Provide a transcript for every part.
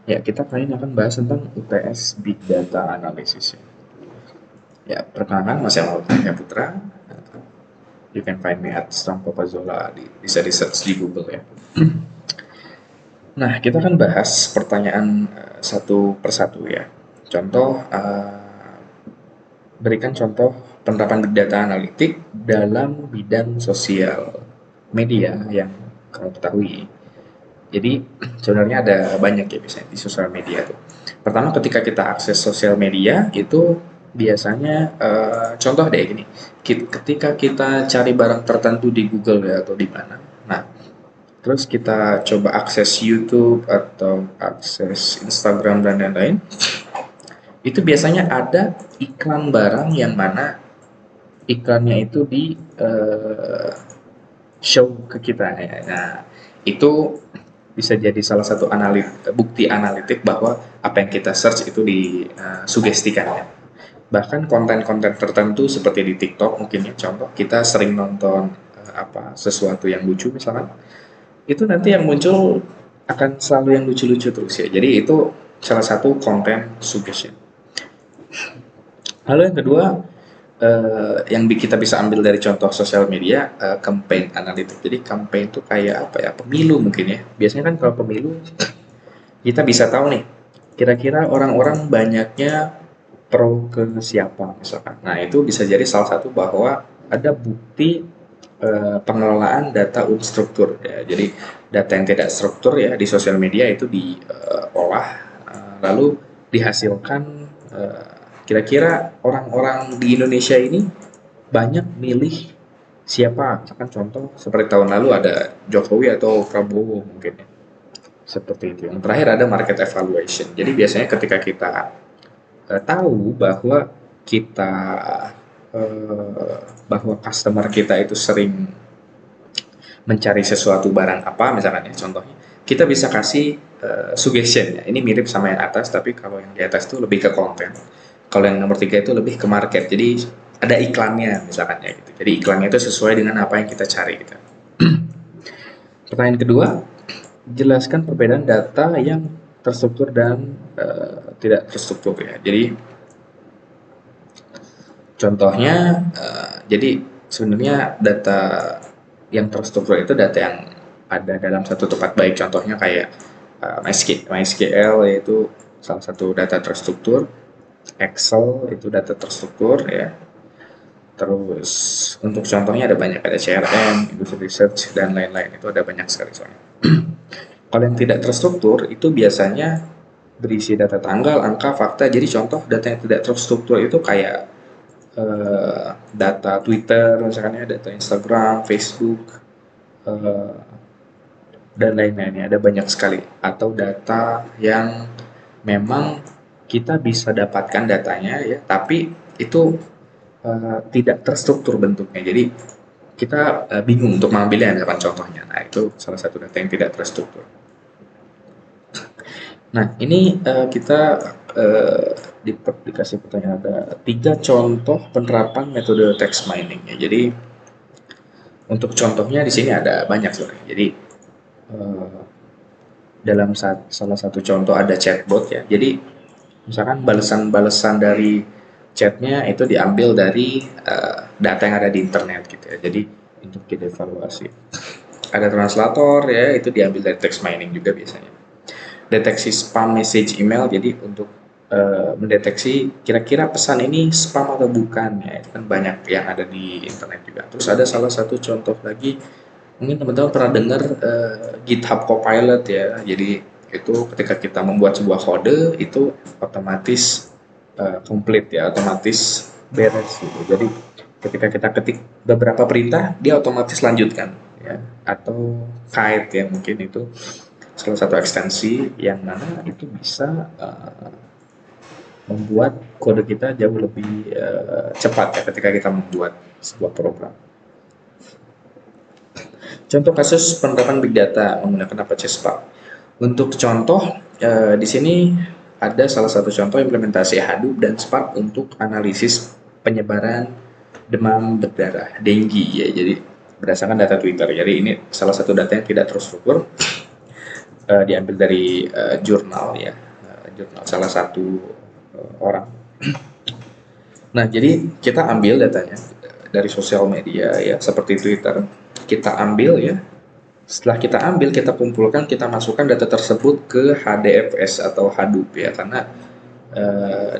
Ya, kita kali ini akan bahas tentang UTS Big Data Analysis. Ya, perkenalkan, Mas Elmo Putra. You can find me at Strong Papazola, bisa di search di Google ya. Nah, kita akan bahas pertanyaan satu persatu ya. Contoh, berikan contoh penerapan Big Data Analytic dalam bidang sosial media yang kamu ketahui. Jadi sebenarnya ada banyak ya biasanya di sosial media tuh. Pertama ketika kita akses sosial media itu biasanya contoh deh gini. Ketika kita cari barang tertentu di Google ya atau di mana. Nah, terus kita coba akses YouTube atau akses Instagram dan lain-lain. Itu biasanya ada iklan barang yang mana iklannya itu di show ke kita ya. Nah, itu bisa jadi salah satu bukti analitik bahwa apa yang kita search itu disugestikan ya. Bahkan konten-konten tertentu seperti di TikTok mungkin ya contoh kita sering nonton sesuatu yang lucu misalkan itu nanti yang muncul akan selalu yang lucu-lucu terus ya. Jadi itu salah satu konten suggestion. Lalu yang kedua yang kita bisa ambil dari contoh sosial media campaign analytics. Jadi campaign itu kayak apa ya pemilu mungkin ya. Biasanya kan kalau pemilu kita bisa tahu nih kira-kira orang-orang banyaknya pro ke siapa misalkan. Nah itu bisa jadi salah satu bahwa ada bukti pengelolaan data unstruktur ya. Jadi data yang tidak struktur ya di sosial media itu diolah lalu dihasilkan kira-kira orang-orang di Indonesia ini banyak milih siapa. Misalkan contoh seperti tahun lalu ada Jokowi atau Prabowo mungkin ya. Seperti itu. Yang terakhir ada market evaluation. Jadi biasanya ketika kita tahu bahwa kita bahwa customer kita itu sering mencari sesuatu barang apa misalkan ya contohnya kita bisa kasih suggestion ya ini mirip sama yang atas tapi kalau yang di atas itu lebih ke konten kalau yang nomor 3 itu lebih ke market jadi ada iklannya misalkan ya gitu jadi iklannya itu sesuai dengan apa yang kita cari gitu. Pertanyaan kedua, jelaskan perbedaan data yang terstruktur dan tidak terstruktur ya. Jadi contohnya, jadi sebenarnya data yang terstruktur itu data yang ada dalam satu tempat baik. Contohnya kayak MySQL yaitu salah satu data terstruktur, Excel itu data terstruktur ya. Terus untuk contohnya ada banyak ada CRM, Industry Research dan lain-lain itu ada banyak sekali soalnya. Kalau yang tidak terstruktur itu biasanya berisi data tanggal, angka, fakta. Jadi contoh data yang tidak terstruktur itu kayak data Twitter misalkan ya, data Instagram, Facebook, eh, dan lain-lainnya ada banyak sekali. Atau data yang memang kita bisa dapatkan datanya ya, tapi itu tidak terstruktur bentuknya. Jadi kita bingung untuk mengambilnya dapat contohnya. Nah itu salah satu data yang tidak terstruktur. Nah ini kita dikasih pertanyaan ada 3 contoh penerapan metode text mining ya. Jadi untuk contohnya di sini ada banyak sebenarnya. Jadi dalam salah satu contoh ada chatbot ya. Jadi misalkan balasan-balasan dari chatnya itu diambil dari data yang ada di internet gitu ya. Jadi untuk kita evaluasi. Ada translator ya, itu diambil dari text mining juga biasanya. Deteksi spam message email, jadi untuk mendeteksi kira-kira pesan ini spam atau bukan ya, itu kan banyak yang ada di internet juga. Terus ada salah satu contoh lagi, mungkin teman-teman pernah dengar GitHub Copilot ya, jadi itu ketika kita membuat sebuah kode itu otomatis complete ya, otomatis beres gitu. Jadi ketika kita ketik beberapa perintah dia otomatis lanjutkan ya, atau kite ya mungkin itu salah satu ekstensi yang mana itu bisa membuat kode kita jauh lebih cepat ya ketika kita membuat sebuah program. Contoh kasus penerapan big data menggunakan Apache Spark. Untuk contoh di sini ada salah satu contoh implementasi Hadoop dan Spark untuk analisis penyebaran demam berdarah dengue ya. Jadi berdasarkan data Twitter. Jadi ini salah satu data yang tidak terstruktur. diambil dari jurnal ya, jurnal salah satu orang. Nah, jadi kita ambil datanya dari sosial media ya, seperti Twitter. Kita ambil ya. Setelah kita ambil, kita kumpulkan, kita masukkan data tersebut ke HDFS atau Hadoop ya, karena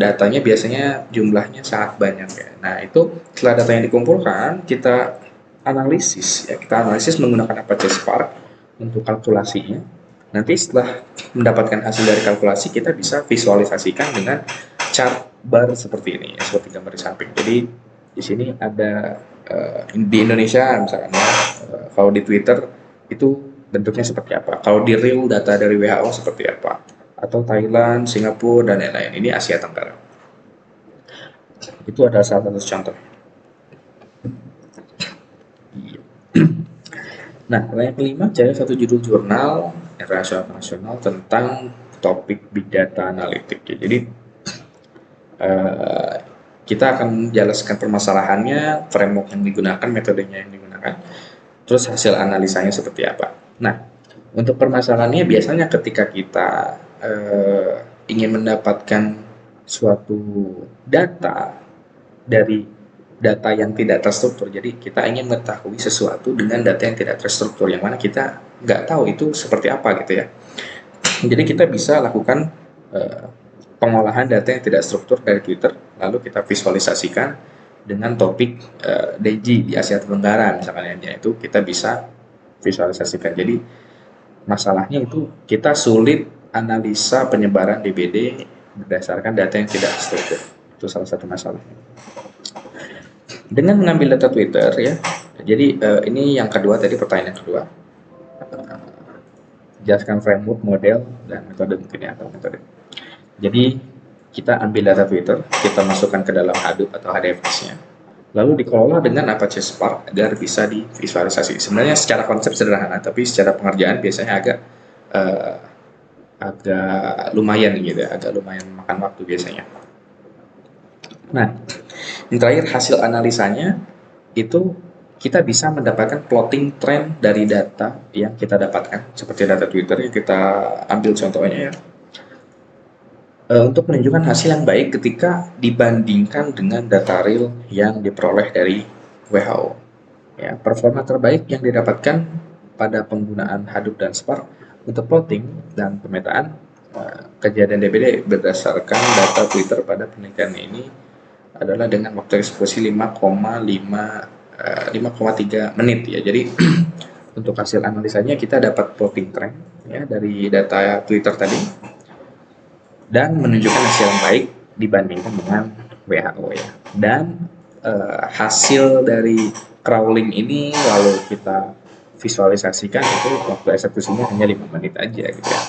datanya biasanya jumlahnya sangat banyak ya. Nah, itu setelah data yang dikumpulkan, kita analisis ya. Kita analisis menggunakan Apache Spark untuk kalkulasinya. Nanti setelah mendapatkan hasil dari kalkulasi, kita bisa visualisasikan dengan chart bar seperti ini, ya, seperti gambar di samping. Jadi di sini ada di Indonesia misalkan ya, kalau di Twitter itu bentuknya seperti apa, kalau di real data dari WHO seperti apa, atau Thailand, Singapura, dan lain-lain. Ini Asia Tenggara. Itu adalah salah satu contoh. Nah, yang kelima, cari satu judul jurnal internasional tentang topik Big Data Analytics. Jadi, kita akan menjelaskan permasalahannya, framework yang digunakan, metodenya yang digunakan, terus hasil analisanya seperti apa. Nah, untuk permasalahannya biasanya ketika kita ingin mendapatkan suatu data dari data yang tidak terstruktur. Jadi kita ingin mengetahui sesuatu dengan data yang tidak terstruktur, yang mana kita nggak tahu itu seperti apa gitu ya. Jadi kita bisa lakukan pengolahan data yang tidak struktur dari Twitter, lalu kita visualisasikan dengan topik DG di Asia Tenggara misalkan, itu kita bisa visualisasikan. Jadi masalahnya itu kita sulit analisa penyebaran DBD berdasarkan data yang tidak struktur. Itu salah satu masalahnya. Dengan mengambil data Twitter ya, jadi ini yang kedua tadi, pertanyaan kedua, jelaskan framework, model, dan metode mungkin ya, atau metode. Jadi kita ambil data Twitter, kita masukkan ke dalam Hadoop atau HDFS-nya, lalu dikelola dengan Apache Spark agar bisa divisualisasi. Sebenarnya secara konsep sederhana, tapi secara pengerjaan biasanya agak lumayan gitu ya, agak lumayan makan waktu biasanya. Nah, yang terakhir hasil analisanya itu kita bisa mendapatkan plotting trend dari data yang kita dapatkan, seperti data Twitter yang kita ambil contohnya ya, untuk menunjukkan hasil yang baik ketika dibandingkan dengan data real yang diperoleh dari WHO. Ya, performa terbaik yang didapatkan pada penggunaan Hadoop dan Spark untuk plotting dan pemetaan kejadian DBD berdasarkan data Twitter pada penelitian ini adalah dengan waktu eksekusi 5,3 menit ya. Jadi untuk hasil analisanya kita dapat plotting trend ya dari data Twitter tadi dan menunjukkan hasil yang baik dibandingkan dengan WHO ya. Dan hasil dari crawling ini lalu kita visualisasikan, itu waktu eksekusinya hanya 5 menit aja gitu ya.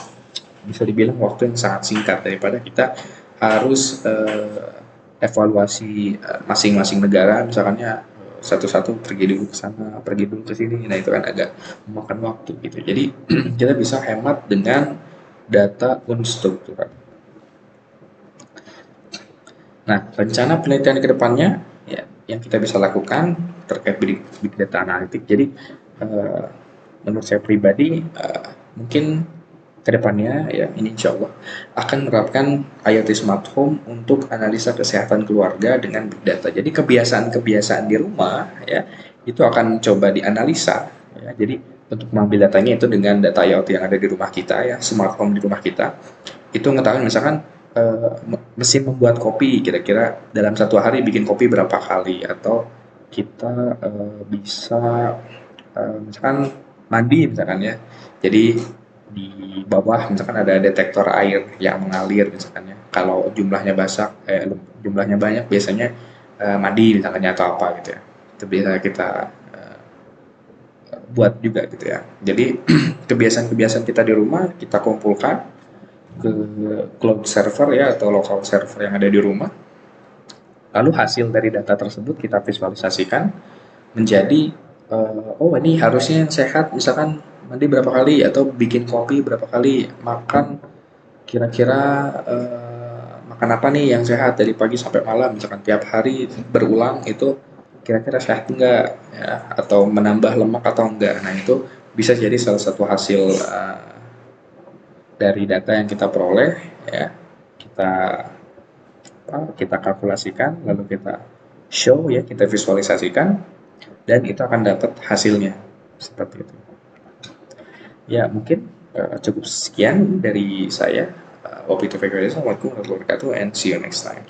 Bisa dibilang waktu yang sangat singkat daripada kita harus evaluasi masing-masing negara, misalkannya satu-satu pergi dulu ke sana, pergi dulu ke sini. Nah, itu kan agak memakan waktu gitu. Jadi kita bisa hemat dengan data unstruktural. Nah, rencana penelitian ke depannya ya, yang kita bisa lakukan terkait big data analytics. Jadi menurut saya pribadi mungkin kedepannya ya, ini insya Allah akan menerapkan IoT Smart Home untuk analisa kesehatan keluarga dengan big data. Jadi kebiasaan-kebiasaan di rumah ya itu akan coba dianalisa ya. Jadi untuk mengambil datanya itu dengan data IoT yang ada di rumah kita ya, smart home di rumah kita, itu mengetahui misalkan mesin membuat kopi kira-kira dalam satu hari bikin kopi berapa kali, atau kita bisa misalkan mandi misalkan ya. Jadi di bawah misalkan ada detektor air yang mengalir misalkan ya. Kalau jumlahnya jumlahnya banyak biasanya mandi misalkan atau apa gitu ya. Itu bisa kita buat juga gitu ya. Jadi kebiasaan-kebiasaan kita di rumah kita kumpulkan ke cloud server ya, atau local server yang ada di rumah. Lalu hasil dari data tersebut kita visualisasikan menjadi oh ini harusnya sehat misalkan mandi berapa kali, atau bikin kopi berapa kali, makan kira-kira makan apa nih yang sehat dari pagi sampai malam misalkan tiap hari berulang, itu kira-kira sehat enggak ya, atau menambah lemak atau enggak. Nah, itu bisa jadi salah satu hasil dari data yang kita peroleh, ya kita kita kalkulasikan, lalu kita show, ya kita visualisasikan, dan itu akan dapat hasilnya seperti itu. Ya mungkin cukup sekian dari saya. Wabillahi taufiq wal hidayah. Assalamualaikum warahmatullahi wabarakatuh, and see you next time.